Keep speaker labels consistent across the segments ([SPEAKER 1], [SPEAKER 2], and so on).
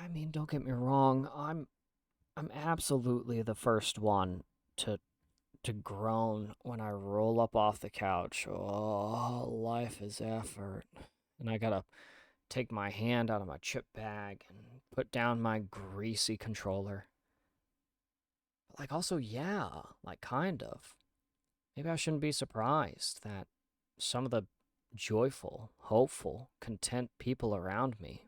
[SPEAKER 1] I mean, don't get me wrong. I'm absolutely the first one to to groan when I roll up off the couch. Oh, life is effort. And I gotta take my hand out of my chip bag and put down my greasy controller. But like also, yeah, like kind of. Maybe I shouldn't be surprised that some of the joyful, hopeful, content people around me,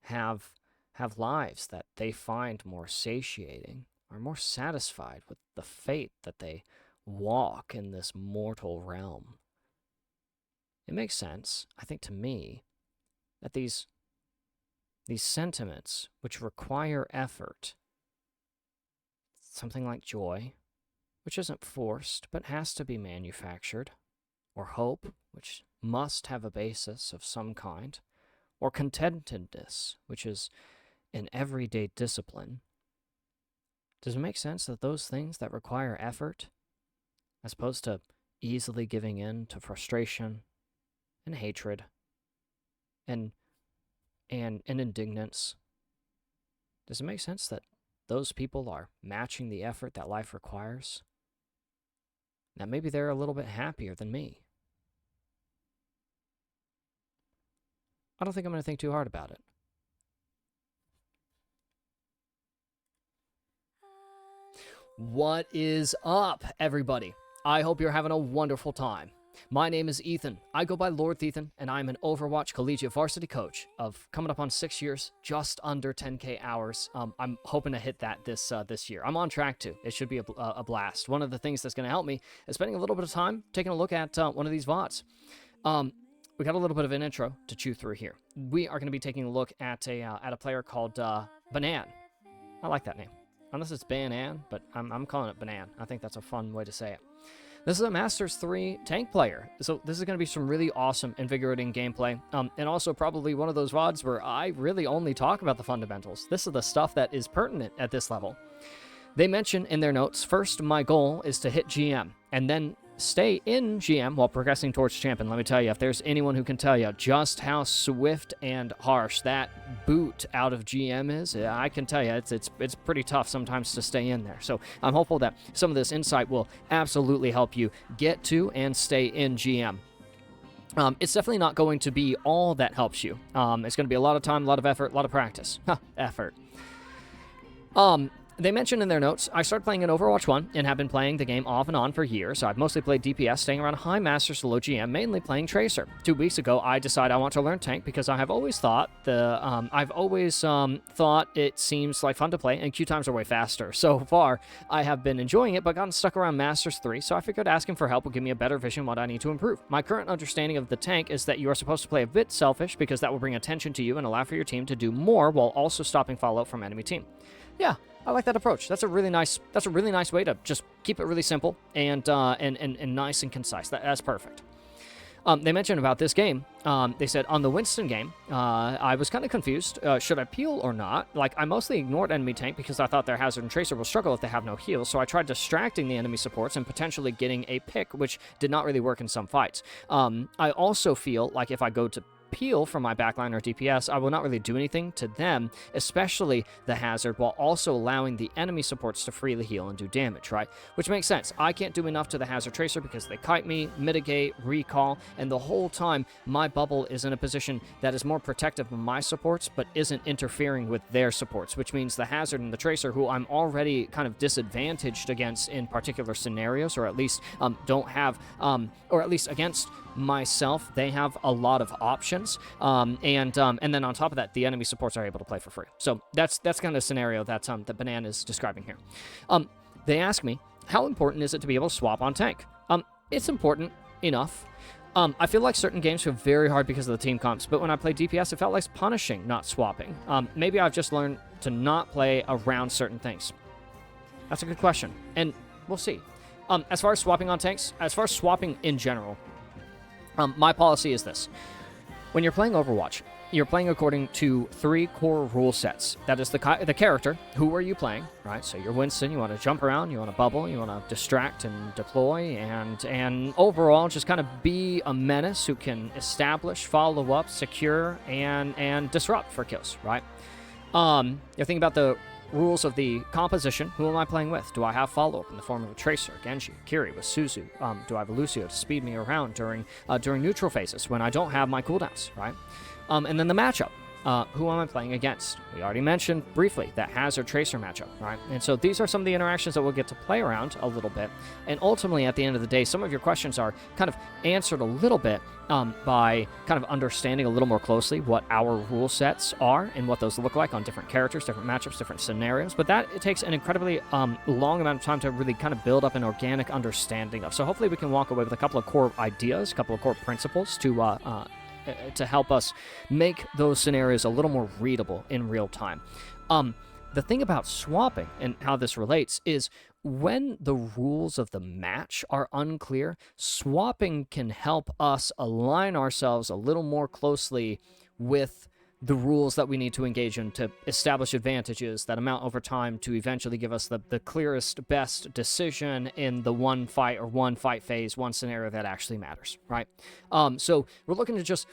[SPEAKER 1] have have lives that they find more satiating or more satisfied with the fate that they walk in this mortal realm. It makes sense, I think, to me, that these sentiments which require effort, something like joy, which isn't forced but has to be manufactured, or hope, which must have a basis of some kind, or contentedness, which is an everyday discipline. Does it make sense that those things that require effort, as opposed to easily giving in to frustration and hatred and indignance, does it make sense that those people are matching the effort that life requires? That maybe they're a little bit happier than me. I don't think I'm going to think too hard about it. What is up, everybody? I hope you're having a wonderful time. My name is Ethan. I go by Lord Ethan, and I'm an Overwatch collegiate varsity coach of coming up on 6 years, just under 10K hours. I'm hoping to hit that this year. I'm on track to. It should be a blast. One of the things that's going to help me is spending a little bit of time taking a look at one of these VODs. We got a little bit of an intro to chew through here. We are going to be taking a look at a player called Bannnan. I like that name. Unless it's Bannnan, but I'm calling it Bannnan. I think that's a fun way to say it. This is a Masters 3 tank player, so this is going to be some really awesome, invigorating gameplay, and also probably one of those VODs where I really only talk about the fundamentals. This is the stuff that is pertinent at this level. They mention in their notes, first, my goal is to hit GM, and then stay in GM while progressing towards champion. Let me tell you, if there's anyone who can tell you just how swift and harsh that boot out of GM is, I can tell you it's pretty tough sometimes to stay in there. So I'm hopeful that some of this insight will absolutely help you get to and stay in GM. It's definitely not going to be all that helps you. It's going to be a lot of time, a lot of effort, a lot of practice. Effort. They mentioned in their notes, I started playing in Overwatch 1 and have been playing the game off and on for years. So I've mostly played DPS, staying around high Masters to low GM, mainly playing Tracer. 2 weeks ago, I decided I want to learn tank because I have always thought thought it seems like fun to play and queue times are way faster. So far, I have been enjoying it, but gotten stuck around Masters 3, so I figured asking for help will give me a better vision what I need to improve. My current understanding of the tank is that you are supposed to play a bit selfish because that will bring attention to you and allow for your team to do more while also stopping fallout from enemy team. Yeah, I like that approach. That's a really nice way to just keep it really simple and nice and concise. That's perfect. They mentioned about this game. They said on the Winston game, I was kind of confused. Should I peel or not? Like, I mostly ignored enemy tank because I thought their Hazard and Tracer will struggle if they have no heals. So I tried distracting the enemy supports and potentially getting a pick, which did not really work in some fights. I also feel like if I go to peel from my backline or DPS, I will not really do anything to them, especially the Hazard, while also allowing the enemy supports to freely heal and do damage, right? Which makes sense. I can't do enough to the Hazard Tracer because they kite me, mitigate, recall, and the whole time my bubble is in a position that is more protective of my supports, but isn't interfering with their supports, which means the Hazard and the Tracer, who I'm already kind of disadvantaged against in particular scenarios, or at least don't have, or at least against myself, they have a lot of options, and then on top of that, the enemy supports are able to play for free. So that's kind of a scenario that Bannnan is describing here. They ask me, how important is it to be able to swap on tank? It's important enough. I feel like certain games feel very hard because of the team comps, but when I play DPS, it felt like punishing, not swapping. Maybe I've just learned to not play around certain things. That's a good question, and we'll see. As far as swapping on tanks, as far as swapping in general, my policy is this. When you're playing Overwatch, you're playing according to 3 core rule sets. That is the character. Who are you playing, right? So you're Winston. You want to jump around. You want to bubble. You want to distract and deploy, and overall just kind of be a menace who can establish, follow up, secure, and disrupt for kills, right? You're thinking about the rules of the composition. Who am I playing with? Do I have follow-up in the form of a Tracer, Genji, Kiri with Suzu? Do I have a Lucio to speed me around during neutral phases when I don't have my cooldowns, right? And then the matchup. Who am I playing against? We already mentioned briefly that Hazard Tracer matchup, right? And so these are some of the interactions that we'll get to play around a little bit. And ultimately, at the end of the day, some of your questions are kind of answered a little bit by kind of understanding a little more closely what our rule sets are and what those look like on different characters, different matchups, different scenarios. But that it takes an incredibly long amount of time to really kind of build up an organic understanding of. So hopefully we can walk away with a couple of core ideas, a couple of core principles to help us make those scenarios a little more readable in real time. The thing about swapping and how this relates is when the rules of the match are unclear, swapping can help us align ourselves a little more closely with the rules that we need to engage in to establish advantages that amount over time to eventually give us the clearest, best decision in the one fight phase, one scenario that actually matters, right? So we're looking to just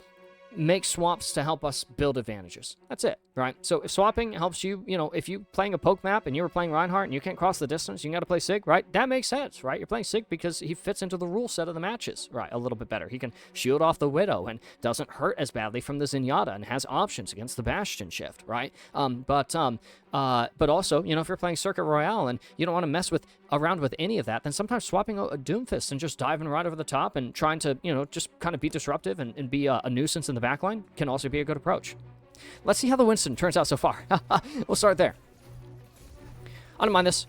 [SPEAKER 1] make swaps to help us build advantages. That's it, right? So if swapping helps you, if you're playing a poke map and you were playing Reinhardt and you can't cross the distance, you got to play Sig, right? That makes sense, right? You're playing Sig because he fits into the rule set of the matches, right? A little bit better. He can shield off the Widow and doesn't hurt as badly from the Zenyatta and has options against the Bastion shift, right? But also, if you're playing Circuit Royale and you don't want to mess around with any of that, then sometimes swapping a Doomfist and just diving right over the top and trying to, just kind of be disruptive and be a nuisance in the backline can also be a good approach. Let's see how the Winston turns out so far. We'll start there. I don't mind this.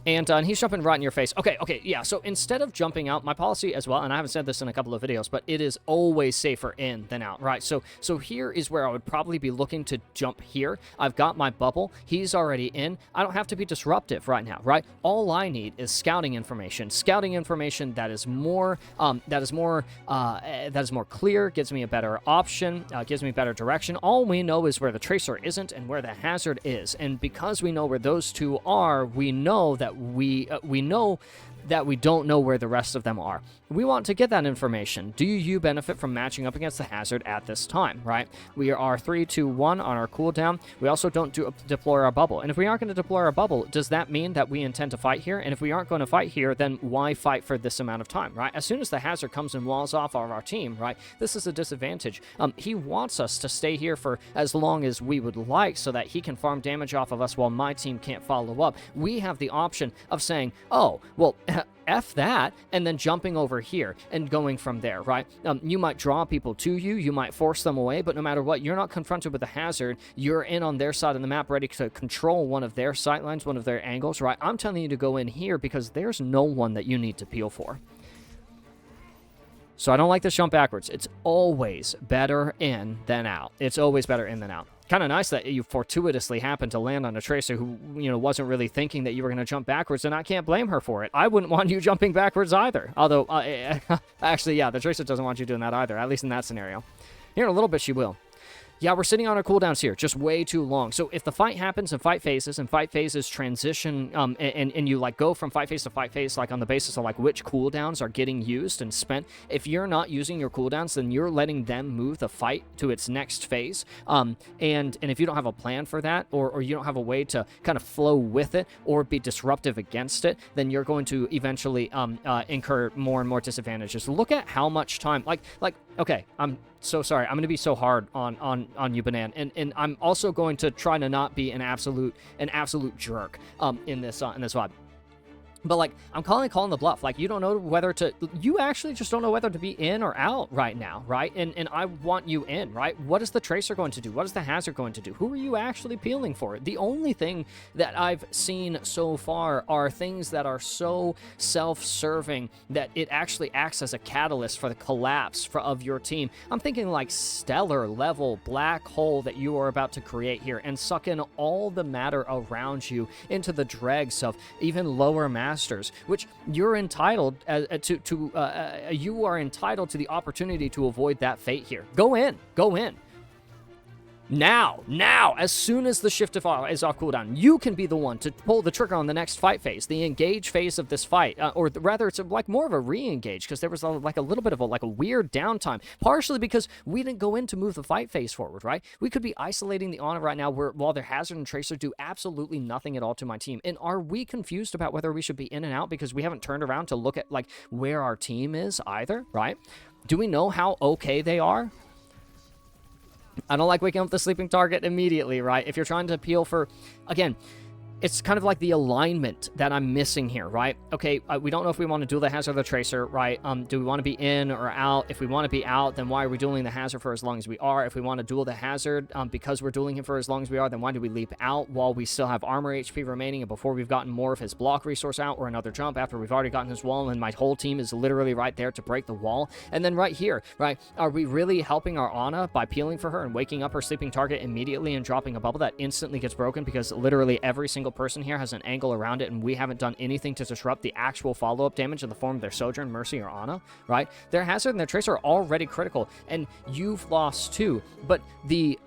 [SPEAKER 1] And he's jumping right in your face. Okay, yeah. So instead of jumping out, my policy as well, and I haven't said this in a couple of videos, but it is always safer in than out, right? So here is where I would probably be looking to jump here. I've got my bubble. He's already in. I don't have to be disruptive right now, right? All I need is scouting information. Scouting information that is more clear, gives me a better option, gives me better direction. All we know is where the Tracer isn't and where the Hazard is, and because we know where those two are, we know that we know that we don't know where the rest of them are. We want to get that information. Do you benefit from matching up against the Hazard at this time, right? We are 3, 2, 1 on our cooldown. We also don't deploy our bubble. And if we aren't going to deploy our bubble, does that mean that we intend to fight here? And if we aren't going to fight here, then why fight for this amount of time, right? As soon as the Hazard comes and walls off of our team, right, this is a disadvantage. He wants us to stay here for as long as we would like so that he can farm damage off of us while my team can't follow up. We have the option of saying, oh, well, F that, and then jumping over here and going from there, right? You might draw people to you, you might force them away, but no matter what, you're not confronted with a Hazard. You're in on their side of the map, ready to control one of their sightlines, one of their angles, right? I'm telling you to go in here because there's no one that you need to peel for. So I don't like this jump backwards. It's always better in than out. It's always better in than out. Kind of nice that you fortuitously happened to land on a Tracer who, wasn't really thinking that you were going to jump backwards, and I can't blame her for it. I wouldn't want you jumping backwards either. Although, actually, yeah, the Tracer doesn't want you doing that either, at least in that scenario. Here in a little bit, she will. Yeah, we're sitting on our cooldowns here, just way too long. So if the fight happens in fight phases transition, and you go from fight phase to fight phase, on the basis of which cooldowns are getting used and spent, if you're not using your cooldowns, then you're letting them move the fight to its next phase. And if you don't have a plan for that, or you don't have a way to kind of flow with it or be disruptive against it, then you're going to eventually incur more and more disadvantages. Look at how much time, okay, I'm so sorry. I'm going to be so hard on you, Bannnan, and I'm also going to try to not be an absolute jerk in this VOD. But, I'm calling the bluff. You don't know whether to... You actually just don't know whether to be in or out right now, right? And I want you in, right? What is the Tracer going to do? What is the Hazard going to do? Who are you actually peeling for? The only thing that I've seen so far are things that are so self-serving that it actually acts as a catalyst for the collapse of your team. I'm thinking stellar-level black hole that you are about to create here and suck in all the matter around you into the dregs of even lower mass, which you're entitled you are entitled to the opportunity to avoid that fate here. Go in. Now, as soon as the shift is off cooldown, you can be the one to pull the trigger on the next fight phase, the engage phase of this fight, or rather, it's like more of a re-engage, because there was like a little bit of a weird downtime, partially because we didn't go in to move the fight phase forward, right? We could be isolating the Ana right now, while their Hazard and Tracer do absolutely nothing at all to my team. And are we confused about whether we should be in and out because we haven't turned around to look at like where our team is either, right? Do we know how okay they are? I don't like waking up the sleeping target immediately, right? If you're trying to appeal for, again, it's kind of like the alignment that I'm missing here, right? Okay, we don't know if we want to duel the Hazard or the Tracer, right? Do we want to be in or out? If we want to be out, then why are we dueling the Hazard for as long as we are? If we want to duel the Hazard because we're dueling him for as long as we are, then why do we leap out while we still have armor HP remaining and before we've gotten more of his block resource out, or another jump after we've already gotten his wall and my whole team is literally right there to break the wall? And then right here, right, are we really helping our Ana by peeling for her and waking up her sleeping target immediately and dropping a bubble that instantly gets broken because literally every single person here has an angle around it, and we haven't done anything to disrupt the actual follow-up damage in the form of their Sojourn, Mercy, or Ana, right? Their Hazard and their Tracer are already critical, and you've lost too, but the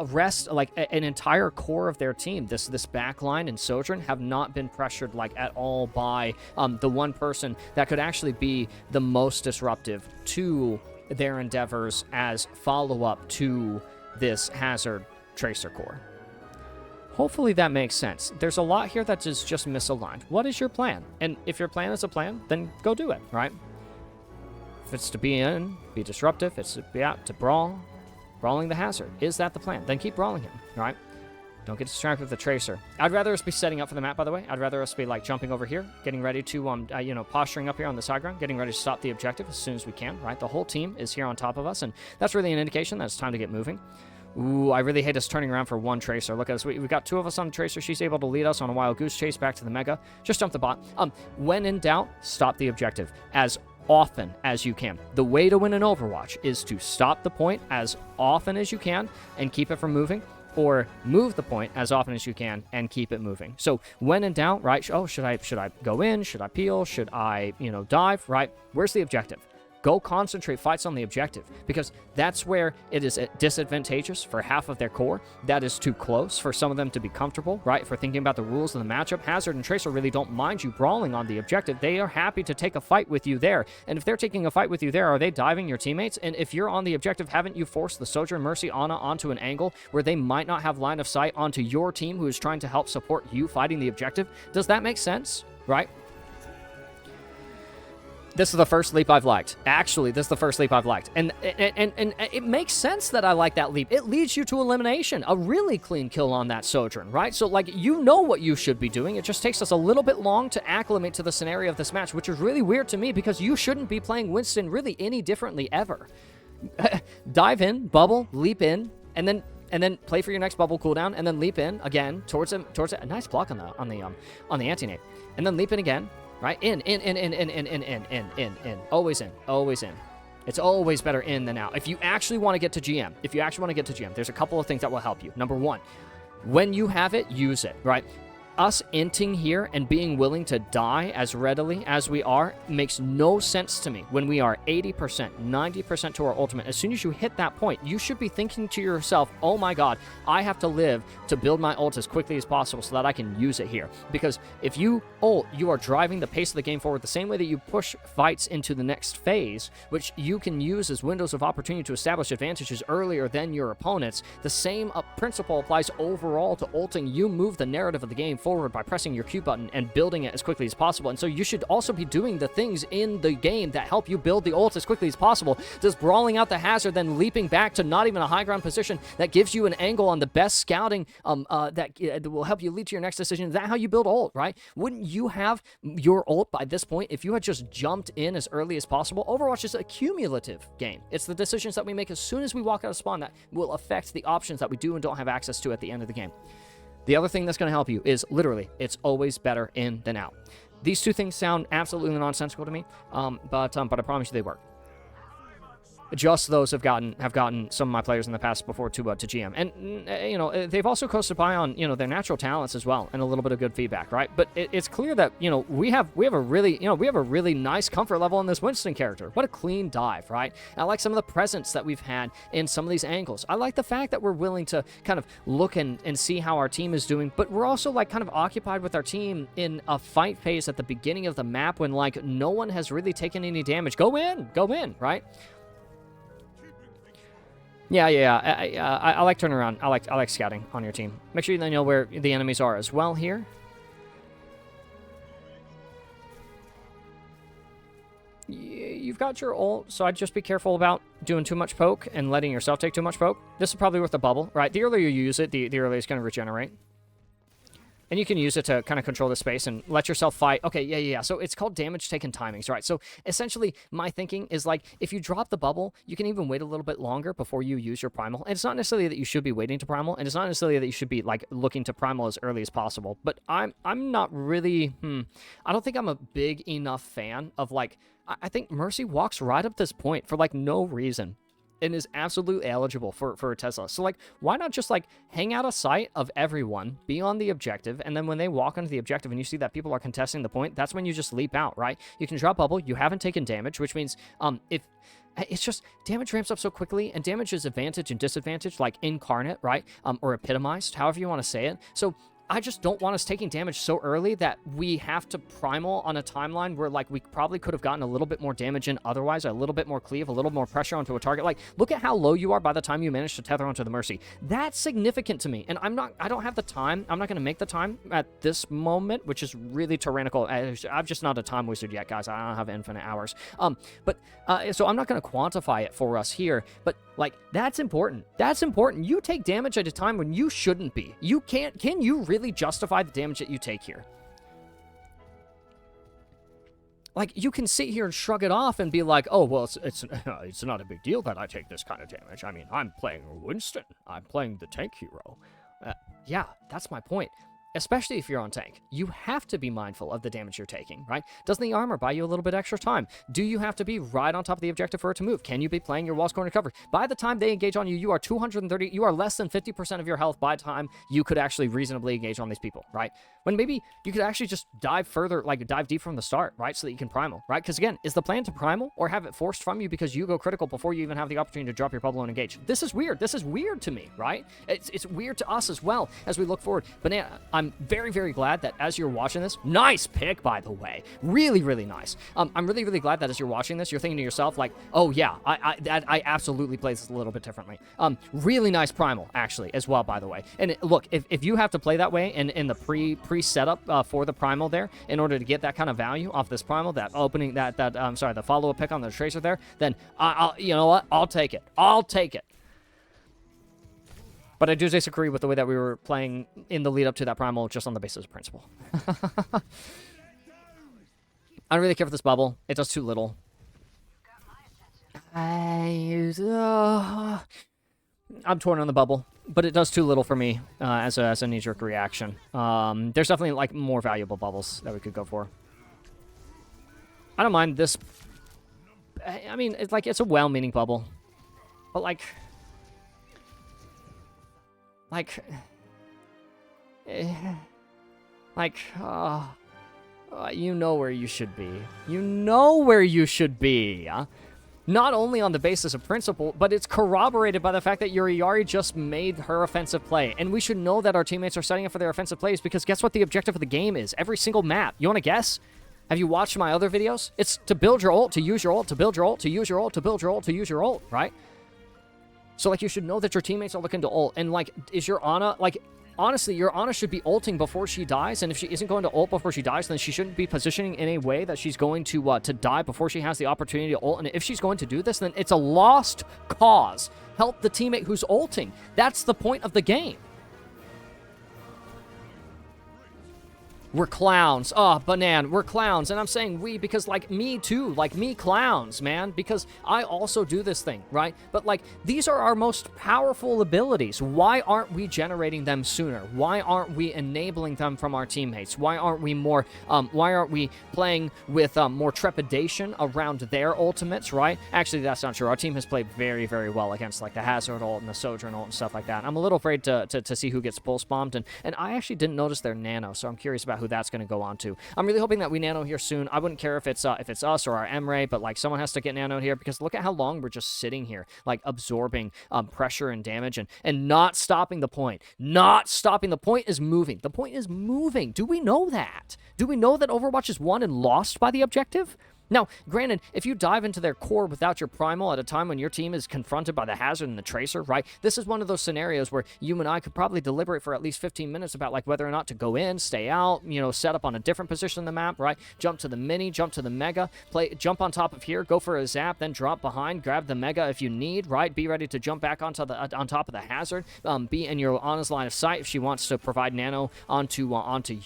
[SPEAKER 1] rest, like an entire core of their team, this backline and Sojourn, have not been pressured like at all by the one person that could actually be the most disruptive to their endeavors as follow-up to this Hazard Tracer core. Hopefully that makes sense. There's a lot here that is just misaligned. What is your plan? And if your plan is a plan, then go do it, right? If it's to be in, be disruptive. If it's to be out, to brawl. Brawling the Hazard. Is that the plan? Then keep brawling him, right? Don't get distracted with the Tracer. I'd rather us be setting up for the map, by the way. I'd rather us be, like, jumping over here, getting ready to, posturing up here on the side ground, getting ready to stop the objective as soon as we can, right? The whole team is here on top of us, and that's really an indication that it's time to get moving. Ooh, I really hate us turning around for one Tracer. Look at us. We've got two of us on the Tracer. She's able to lead us on a wild goose chase back to the Mega. Just jump the bot. When in doubt, stop the objective as often as you can. The way to win an Overwatch is to stop the point as often as you can and keep it from moving, or move the point as often as you can and keep it moving. So when in doubt, right? Oh, should I go in? Should I peel? Should I, dive? Right? Where's the objective? Go concentrate fights on the objective, because that's where it is disadvantageous for half of their core. That is too close for some of them to be comfortable, right? For thinking about the rules of the matchup, Hazard and Tracer really don't mind you brawling on the objective. They are happy to take a fight with you there. And if they're taking a fight with you there, are they diving your teammates? And if you're on the objective, haven't you forced the Sojourn, Mercy, Ana onto an angle where they might not have line of sight onto your team who is trying to help support you fighting the objective? Does that make sense, right? This is the first leap I've liked. Actually, this is the first leap I've liked. And it makes sense that I like that leap. It leads you to elimination. A really clean kill on that Sojourn, right? So, like, you know what you should be doing. It just takes us a little bit long to acclimate to the scenario of this match, which is really weird to me because you shouldn't be playing Winston really any differently ever. Dive in, bubble, leap in, and then play for your next bubble cooldown, and then leap in again towards a nice block on the anti-nade, and then leap in again. Right? In. Always in. Always in. It's always better in than out. If you actually want to get to GM, there's a couple of things that will help you. Number one, when you have it, use it, right? Us inting here and being willing to die as readily as we are makes no sense to me when we are 80%, 90% to our ultimate. As soon as you hit that point, you should be thinking to yourself, oh my god, I have to live to build my ult as quickly as possible so that I can use it here. Because if you ult, you are driving the pace of the game forward the same way that you push fights into the next phase, which you can use as windows of opportunity to establish advantages earlier than your opponents. The same principle applies overall to ulting. You move the narrative of the game forward by pressing your Q button and building it as quickly as possible. And so you should also be doing the things in the game that help you build the ult as quickly as possible. Just brawling out the Hazard, then leaping back to not even a high ground position that gives you an angle on the best scouting that will help you lead to your next decision. Is that how you build ult, right? Wouldn't you have your ult by this point if you had just jumped in as early as possible? Overwatch is a cumulative game. It's the decisions that we make as soon as we walk out of spawn that will affect the options that we do and don't have access to at the end of the game. The other thing that's going to help you is literally, it's always better in than out. These two things sound absolutely nonsensical to me, but I promise you they work. just those have gotten some of my players in the past before to GM, and you know, they've also coasted by on, you know, their natural talents as well, and a little bit of good feedback, right? But it's clear that, you know, we have a really nice comfort level in this Winston character. What a clean dive, right? And I like some of the presence that we've had in some of these angles. I like the fact that we're willing to kind of look and see how our team is doing, but we're also like kind of occupied with our team in a fight phase at the beginning of the map when like no one has really taken any damage. Go in, right? Yeah. I like turning around. I like scouting on your team. Make sure you know where the enemies are as well here. You've got your ult, so I'd just be careful about doing too much poke and letting yourself take too much poke. This is probably worth a bubble, right? The earlier you use it, the earlier it's going to regenerate. And you can use it to kind of control the space and let yourself fight. Okay, yeah. So it's called damage taken timings, right? So essentially, my thinking is like, if you drop the bubble, you can even wait a little bit longer before you use your primal. And it's not necessarily that you should be waiting to primal, and it's not necessarily that you should be like looking to primal as early as possible. But I'm not really, I don't think I'm a big enough fan of like, I think Mercy walks right up this point for like no reason and is absolutely eligible for a Tesla. So like, why not just like hang out of sight of everyone, be on the objective, and then when they walk onto the objective and you see that people are contesting the point, that's when you just leap out, right? You can drop bubble, you haven't taken damage, which means if it's just damage ramps up so quickly, and damage is advantage and disadvantage, like incarnate, right? Or epitomized, however you want to say it. So I just don't want us taking damage so early that we have to primal on a timeline where, like, we probably could have gotten a little bit more damage in otherwise, a little bit more cleave, a little more pressure onto a target. Like, look at how low you are by the time you manage to tether onto the Mercy. That's significant to me, and I don't have the time. I'm not going to make the time at this moment, which is really tyrannical. I'm just not a time wizard yet, guys. I don't have infinite hours. So I'm not going to quantify it for us here, but, like, that's important. That's important. You take damage at a time when you shouldn't be. You can't. Can you really justify the damage that you take here? Like, you can sit here and shrug it off and be like, oh, well, it's not a big deal that I take this kind of damage. I mean, I'm playing Winston. I'm playing the tank hero. Yeah, that's my point. Especially if you're on tank, you have to be mindful of the damage you're taking, right? Doesn't the armor buy you a little bit extra time? Do you have to be right on top of the objective for it to move? Can you be playing your wall corner cover? By the time they engage on you, you are 230, you are less than 50% of your health by the time you could actually reasonably engage on these people, right? When maybe you could actually just dive further, like dive deep from the start, right? So that you can primal, right? Because again, is the plan to primal or have it forced from you because you go critical before you even have the opportunity to drop your bubble and engage? This is weird. This is weird to me, right? It's weird to us as well as we look forward. Bannana, I'm very, very glad that as you're watching this, nice pick, by the way, really, really nice. I'm really, really glad that as you're watching this, you're thinking to yourself like, oh yeah, I absolutely play this a little bit differently. Really nice primal actually as well, by the way. And look, if you have to play that way in the pre setup for the primal there in order to get that kind of value off this primal, that opening the follow up pick on the tracer there, then I'll you know what, I'll take it. I'll take it. But I do disagree with the way that we were playing in the lead up to that primal just on the basis of principle. I don't really care for this bubble. It does too little. I'm torn on the bubble, but it does too little for me as a knee-jerk reaction. There's definitely like more valuable bubbles that we could go for. I don't mind this. I mean, it's a well-meaning bubble, but you know where you should be. You know where you should be. Not only on the basis of principle, but it's corroborated by the fact that Yuri just made her offensive play. And we should know that our teammates are setting up for their offensive plays because guess what the objective of the game is? Every single map. You want to guess? Have you watched my other videos? It's to build your ult, to use your ult, to build your ult, to use your ult, to build your ult, to use your ult, right? So, like, you should know that your teammates are looking to ult. And, like, is your Ana, like, honestly, your Ana should be ulting before she dies. And if she isn't going to ult before she dies, then she shouldn't be positioning in a way that she's going to die before she has the opportunity to ult. And if she's going to do this, then it's a lost cause. Help the teammate who's ulting. That's the point of the game. We're clowns. Oh, Bannnan, we're clowns. And I'm saying we because, like, me too. Like, me clowns, man. Because I also do this thing, right? But, like, these are our most powerful abilities. Why aren't we generating them sooner? Why aren't we enabling them from our teammates? Why aren't we playing with more trepidation around their ultimates, right? Actually, that's not true. Our team has played very, very well against, like, the Hazard ult and the Sojourn ult and stuff like that. I'm a little afraid to see who gets pulse bombed. And I actually didn't notice their nano, so I'm curious about who that's going to go on to. I'm really hoping that we nano here soon. I wouldn't care if it's us or our Emre, but like someone has to get nanoed here because look at how long we're just sitting here, like absorbing pressure and damage and not stopping the point. Not stopping. The point is moving. The point is moving. Do we know that? Do we know that Overwatch is won and lost by the objective? Now, granted, if you dive into their core without your primal at a time when your team is confronted by the Hazard and the Tracer, right, this is one of those scenarios where you and I could probably deliberate for at least 15 minutes about, like, whether or not to go in, stay out, you know, set up on a different position on the map, right, jump to the mini, jump to the mega, jump on top of here, go for a zap, then drop behind, grab the mega if you need, right, be ready to jump back onto the on top of the Hazard, be in your Ana's line of sight if she wants to provide nano onto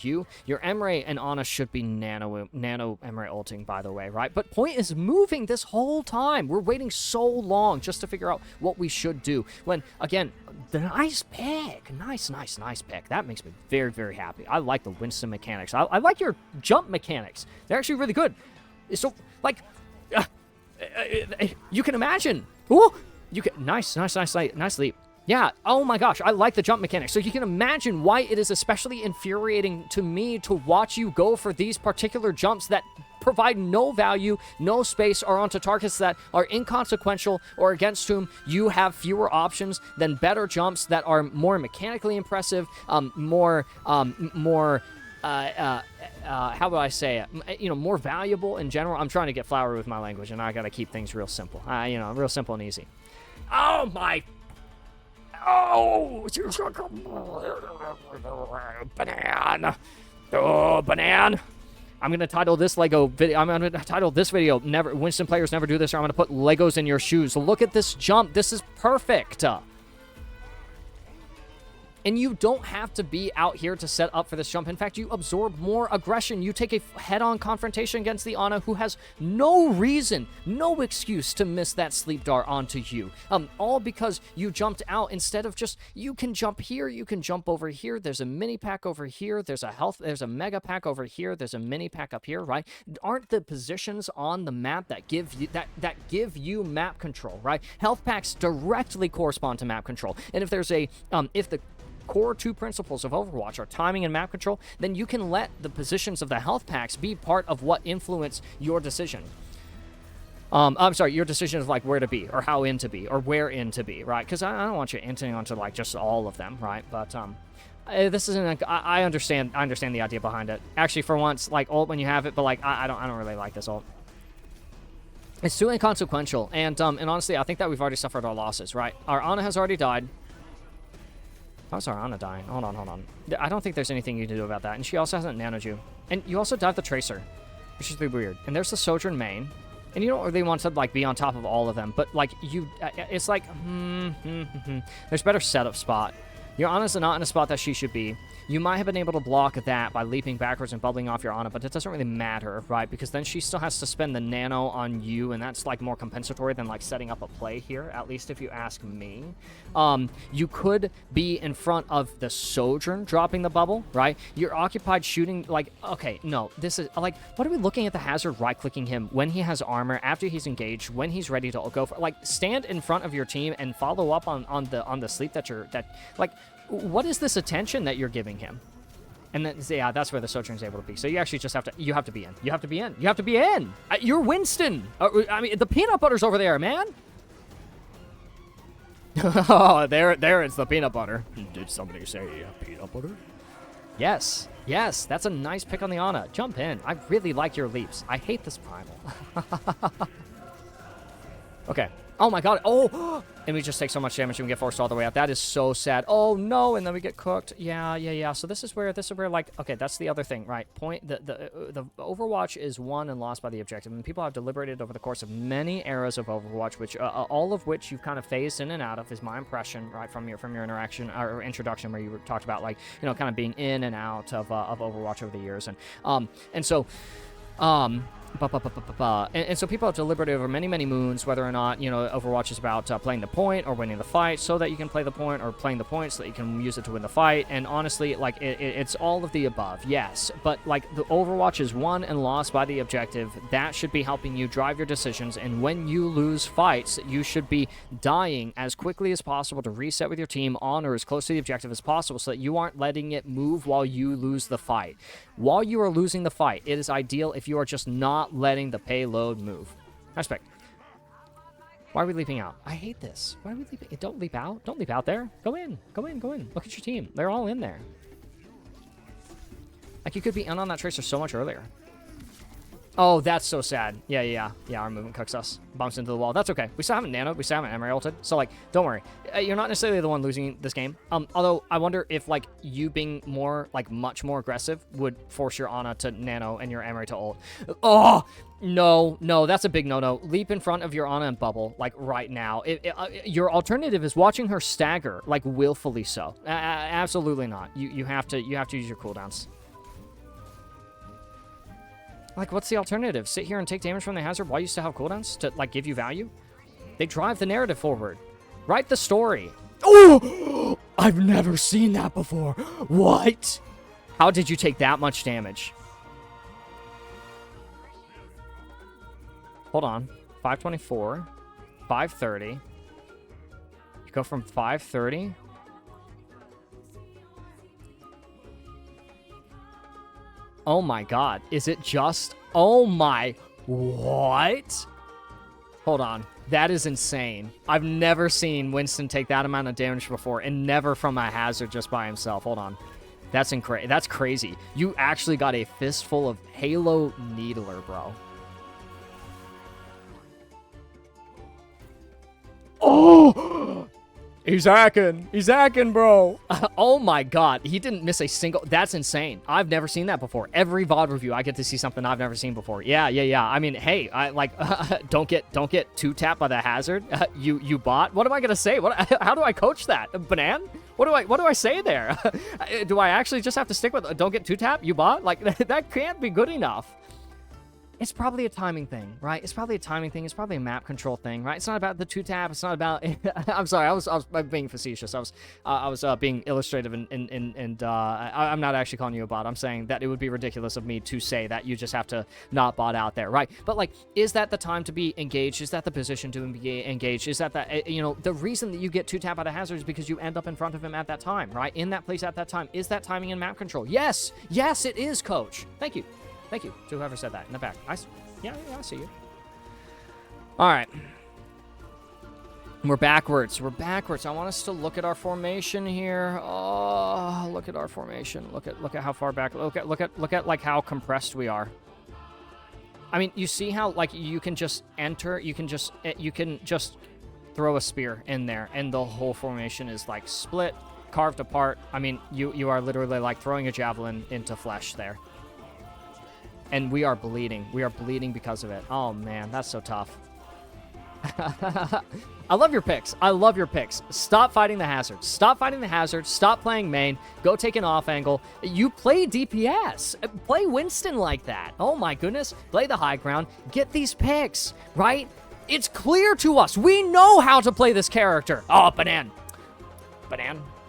[SPEAKER 1] you. Your Emre and Ana should be nano Emre ulting, by the way, right? But point is moving this whole time. We're waiting so long just to figure out what we should do. When, again, the nice pick. Nice pick. That makes me very, very happy. I like the Winston mechanics. I like your jump mechanics. They're actually really good. So, like, you can imagine. Ooh, you can, nice leap. Yeah, oh my gosh, I like the jump mechanics. So you can imagine why it is especially infuriating to me to watch you go for these particular jumps that provide no value, no space, or onto targets that are inconsequential or against whom you have fewer options than better jumps that are more mechanically impressive, more how would I say it? You know, more valuable in general. I'm trying to get flowery with my language, and I gotta keep things real simple. You know, real simple and easy. Oh my... Oh, Bannnan. Oh, Bannnan. I'm going to title this video, I'm going to title this video, Winston players never do this, or I'm going to put Legos in your shoes. Look at this jump. This is perfect. And you don't have to be out here to set up for this jump. In fact, you absorb more aggression. You take a head-on confrontation against the Ana, who has no reason, no excuse to miss that sleep dart onto you. All because you jumped out instead of just, you can jump here, you can jump over here. There's a mini pack over here. There's a mega pack over here. There's a mini pack up here, right? Aren't the positions on the map that give you that give you map control, right? Health packs directly correspond to map control. And if there's a if the core two principles of Overwatch are timing and map control, then you can let the positions of the health packs be part of what influence your decision. I'm sorry, your decision of, like, where to be, or how in to be, or where in to be, right? Because I don't want you entering onto, like, just all of them, right? But, this isn't, I understand the idea behind it. Actually, for once, like, ult when you have it, but, like, I don't really like this ult. It's too inconsequential, and honestly, I think that we've already suffered our losses, right? Our Ana has already died. How's our Ana dying? Hold on. I don't think there's anything you can do about that. And she also hasn't nanoed you. And you also dive the Tracer, which is really weird. And there's the Sojourn main. And you don't really want to, like, be on top of all of them. But, like, it's like, there's better setup spot. Your Ana's not in a spot that she should be. You might have been able to block that by leaping backwards and bubbling off your Ana, but it doesn't really matter, right? Because then she still has to spend the nano on you, and that's, like, more compensatory than, like, setting up a play here, at least if you ask me. You could be in front of the Sojourn dropping the bubble, right? You're occupied shooting, like, okay, no, this is, like, what are we looking at the Hazard right-clicking him when he has armor, after he's engaged, when he's ready to go for, like, stand in front of your team and follow up on the sleep like, what is this attention that you're giving him? And then, yeah, that's where the Sojourn's able to be. So you actually just have to, you have to be in. You have to be in. You have to be in. You're Winston. I mean, the peanut butter's over there, man. Oh, there it's the peanut butter. Did somebody say peanut butter? Yes, that's a nice pick on the Ana. Jump in. I really like your leaps. I hate this primal. Okay. Oh my god. Oh, and we just take so much damage and we get forced all the way out. That is so sad. Oh no, and then we get cooked. Yeah. So this is where like, okay, that's the other thing, right? The Overwatch is won and lost by the objective, and people have deliberated over the course of many eras of Overwatch, which all of which you've kind of phased in and out of, is my impression, right, from your interaction or introduction, where you talked about, like, you know, kind of being in and out of Overwatch over the years, and so. And so people have deliberated over many, many moons whether or not, you know, Overwatch is about playing the point or winning the fight so that you can play the point, or playing the point so that you can use it to win the fight. And honestly, like, it's all of the above, yes. But, like, the Overwatch is won and lost by the objective. That should be helping you drive your decisions. And when you lose fights, you should be dying as quickly as possible to reset with your team on or as close to the objective as possible, so that you aren't letting it move while you lose the fight. While you are losing the fight, it is ideal if you are just not letting the payload move. Respect. Why are we leaping out? I hate this. Why are we leaping? Don't leap out. Don't leap out there. Go in. Go in. Go in. Look at your team. They're all in there. Like, you could be in on that tracer so much earlier. Oh, that's so sad. Yeah, our movement cooks us. Bumps into the wall. That's okay. We still haven't nanoed. We still haven't emery ulted. So, like, don't worry. You're not necessarily the one losing this game. Although, I wonder if, like, you being more, like, much more aggressive would force your Ana to nano and your emery to ult. Oh! No, that's a big no-no. Leap in front of your Ana and bubble, like, right now. Your alternative is watching her stagger, like, willfully so. Absolutely not. You have to use your cooldowns. Like, what's the alternative? Sit here and take damage from the hazard while you still have cooldowns to, like, give you value? They drive the narrative forward. Write the story. Oh! I've never seen that before. What? How did you take that much damage? Hold on. 524. 530. You go from 530... Oh my god. Is it just... Oh my... What? Hold on. That is insane. I've never seen Winston take that amount of damage before, and never from a hazard just by himself. Hold on. That's crazy. You actually got a fistful of Halo Needler, bro. Oh! He's hacking, bro. Oh my god, he didn't miss a single... That's insane. I've never seen that before. Every VOD review, I get to see something I've never seen before. Yeah. I mean, hey, I like don't get two tapped by the hazard. You bot. What am I gonna say? How do I coach that? Bannnan? What do I say there? Do I actually just have to stick with don't get two tap? You bot? Like, that can't be good enough. It's probably a timing thing, right? It's probably a timing thing. It's probably a map control thing, right? It's not about the two tap. It's not about... I'm sorry. I was being facetious. I was being illustrative, and I'm not actually calling you a bot. I'm saying that it would be ridiculous of me to say that you just have to not bot out there, right? But, like, is that the time to be engaged? Is that the position to be engaged? Is that you know, the reason that you get two tap out of hazard is because you end up in front of him at that time, right? In that place at that time. Is that timing and map control? Yes, it is, coach. Thank you. Thank you to whoever said that in the back. Yeah, I see you. All right. We're backwards. I want us to look at our formation here. Oh, look at our formation. Look at how far back. Look at like how compressed we are. I mean, you see how, like, you can just enter. You can just throw a spear in there, and the whole formation is like split, carved apart. I mean, you are literally like throwing a javelin into flesh there. And we are bleeding. We are bleeding because of it. Oh, man, that's so tough. I love your picks. Stop fighting the hazard. Stop playing main. Go take an off angle. You play DPS. Play Winston like that. Oh, my goodness. Play the high ground. Get these picks, right? It's clear to us. We know how to play this character. Oh, Bannnan.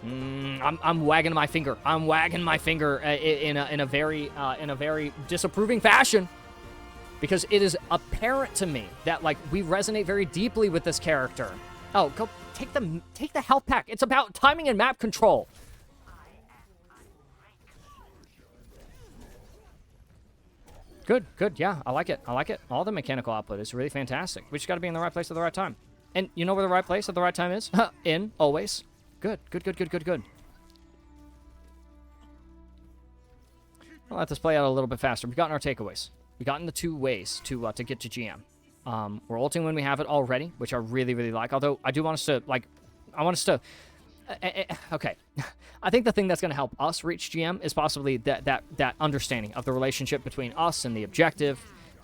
[SPEAKER 1] I'm wagging my finger. In a very disapproving fashion, because it is apparent to me that, like, we resonate very deeply with this character. Oh, go take the health pack. It's about timing and map control. Good. Yeah, I like it. All the mechanical output is really fantastic. We just got to be in the right place at the right time. And you know where the right place at the right time is? In, always. Good. I'll let this play out a little bit faster. We've gotten our takeaways. We've gotten the two ways to get to GM. We're ulting when we have it already, which I really, really like. Although I do want us to, like, I want us to... okay. I think the thing that's going to help us reach GM is possibly that understanding of the relationship between us and the objective,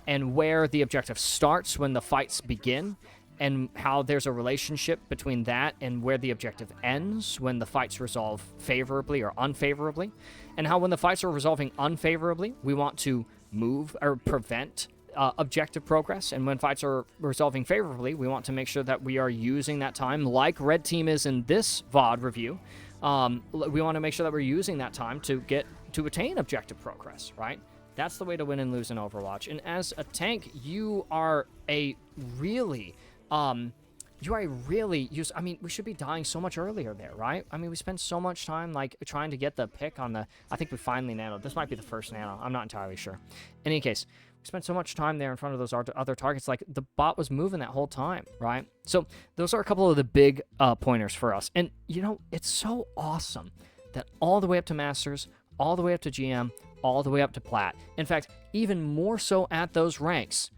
[SPEAKER 1] and where the objective starts when the fights begin, and how there's a relationship between that and where the objective ends when the fights resolve favorably or unfavorably, and how when the fights are resolving unfavorably, we want to move or prevent objective progress, and when fights are resolving favorably, we want to make sure that we are using that time, like Red Team is in this VOD review. We want to make sure that we're using that time to attain objective progress, right? That's the way to win and lose in Overwatch. And as a tank, you are a really... I mean, we should be dying so much earlier there, right? I mean, we spend so much time, like, trying to get the pick on the... I think we finally nanoed. This might be the first nano. I'm not entirely sure. In any case, we spent so much time there in front of those other targets. Like, the bot was moving that whole time, right? So, those are a couple of the big pointers for us. And, you know, it's so awesome that all the way up to Masters, all the way up to GM, all the way up to Plat. In fact, even more so at those ranks,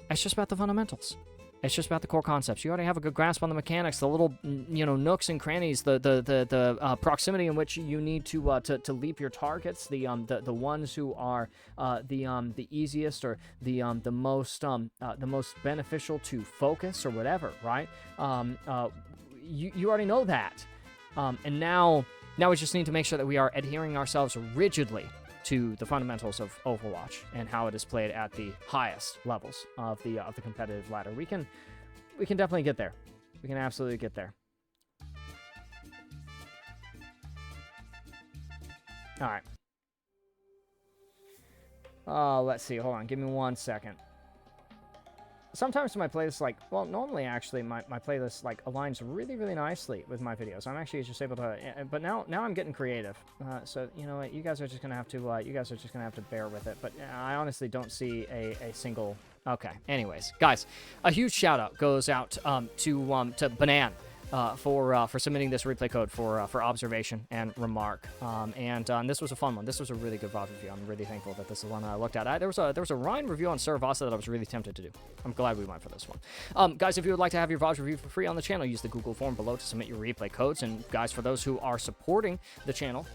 [SPEAKER 1] it's just about the fundamentals. It's just about the core concepts. You already have a good grasp on the mechanics, the little, you know, nooks and crannies, the proximity in which you need to leap your targets, the ones who are the easiest or the most beneficial to focus or whatever, right? You already know that, and now we just need to make sure that we are adhering ourselves rigidly to the fundamentals of Overwatch and how it is played at the highest levels of the competitive ladder. We can definitely get there. We can absolutely get there. All right. Let's see. Hold on. Give me 1 second. Sometimes my playlist, like, well, normally actually my playlist like aligns really, really nicely with my videos. I'm actually just able to, but now I'm getting creative. So you know what, you guys are just gonna have to bear with it. But I honestly don't see a single. Okay. Anyways, guys, a huge shout out goes out to Bannnan. For submitting this replay code for observation and remark, and this was a fun one. This was a really good VOD review. I'm really thankful that this is one that I looked at. There was a Ryan review on Saravasa that I was really tempted to do. I'm glad we went for this one. Guys, if you would like to have your VOD review for free on the channel, use the Google form below to submit your replay codes. And guys, for those who are supporting the channel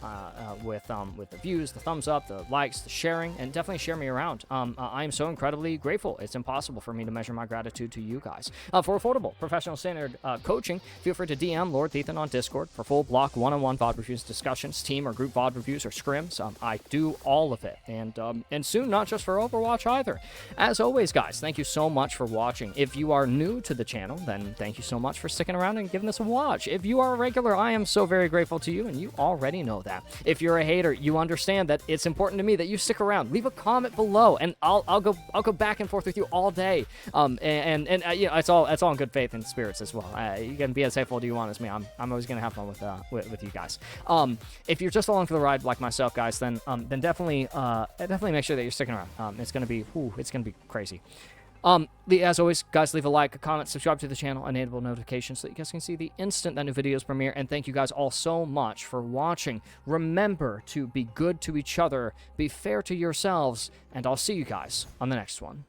[SPEAKER 1] with the views, the thumbs up, the likes, the sharing, and definitely share me around. I am so incredibly grateful. It's impossible for me to measure my gratitude to you guys. For affordable, professional standard coaching, feel free to DM Lord Ethan on Discord for full block one-on-one VOD reviews, discussions, team or group VOD reviews, or scrims. I do all of it, and soon not just for Overwatch either. As always, guys, thank you so much for watching. If you are new to the channel, then thank you so much for sticking around and giving this a watch. If you are a regular, I am so very grateful to you, and you already know that. If you're a hater, you understand that it's important to me that you stick around. Leave a comment below, and I'll go back and forth with you all day. You know, it's all in good faith and spirits as well. You can be as hateful to you want as me. I'm always gonna have fun with you guys. If you're just along for the ride like myself, guys, then definitely make sure that you're sticking around. It's gonna be crazy. As always, guys, leave a like, a comment, subscribe to the channel, enable notifications so that you guys can see the instant that new videos premiere. And thank you guys all so much for watching. Remember to be good to each other, be fair to yourselves, and I'll see you guys on the next one.